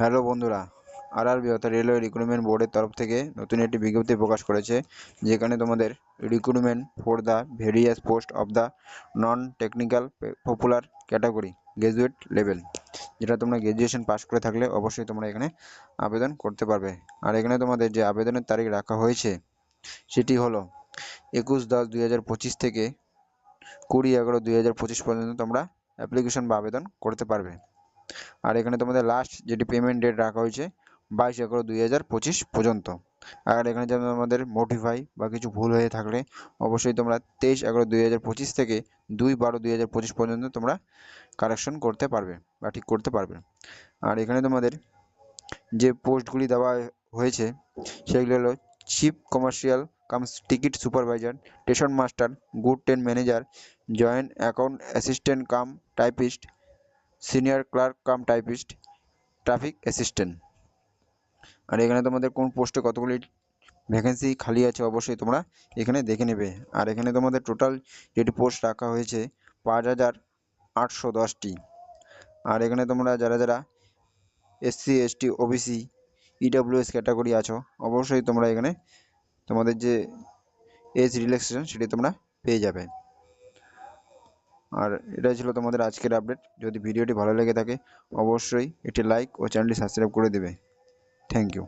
Hello বন্ধুরা, RRB অর্থাৎ railway recruitment বোর্ডের তরফ থেকে নতুন একটি বিজ্ঞপ্তি প্রকাশ করেছে, যেখানে তোমাদের recruitment for the various post of the non technical popular category graduate level, যেটা তোমরা গ্র্যাজুয়েশন পাস করে থাকলে অবশ্যই তোমরা এখানে আবেদন করতে পারবে। আর এখানে তোমাদের যে আবেদনের তারিখ রাখা হয়েছে সেটি হলো 21/10/2025 থেকে 20/11/2025 পর্যন্ত তোমরা অ্যাপ্লিকেশন বা আবেদন করতে পারবে। আর এখানে তোমাদের লাস্ট যেটি পেমেন্ট ডেট রাখা হয়েছে 22/11/2025 পর্যন্ত। আর এখানে যেন আমাদের মোটিফাই বা কিছু ভুল হয়ে থাকলে অবশ্যই তোমরা 23/11/2025 থেকে 2/12/2025 পর্যন্ত তোমরা কারেকশন করতে পারবে বা ঠিক করতে পারবে। আর এখানে তোমাদের যে পোস্টগুলি দেওয়া হয়েছে সেগুলি হলো chief commercial cum ticket supervisor, station master, goods train manager, joint account assistant cum typist, senior clerk cum typist, traffic assistant. আর এখানে তোমাদের কোন পোস্টে কতগুলি ভ্যাকেন্সি খালি আছে অবশ্যই তোমরা এখানে দেখে নেবে। আর এখানে তোমাদের টোটাল যেটি পোস্ট রাখা হয়েছে 5,810টি। আর এখানে তোমরা যারা যারা SC ST OBC EWS category আছো অবশ্যই তোমরা এখানে তোমাদের যে এজ রিল্যাক্সেশন সেটি তোমরা পেয়ে যাবে। আর এটাই ছিল তোমাদের আজকের আপডেট। যদি ভিডিওটি ভালো লেগে থাকে অবশ্যই একটি লাইক ও চ্যানেলটি সাবস্ক্রাইব করে দেবে। Thank you.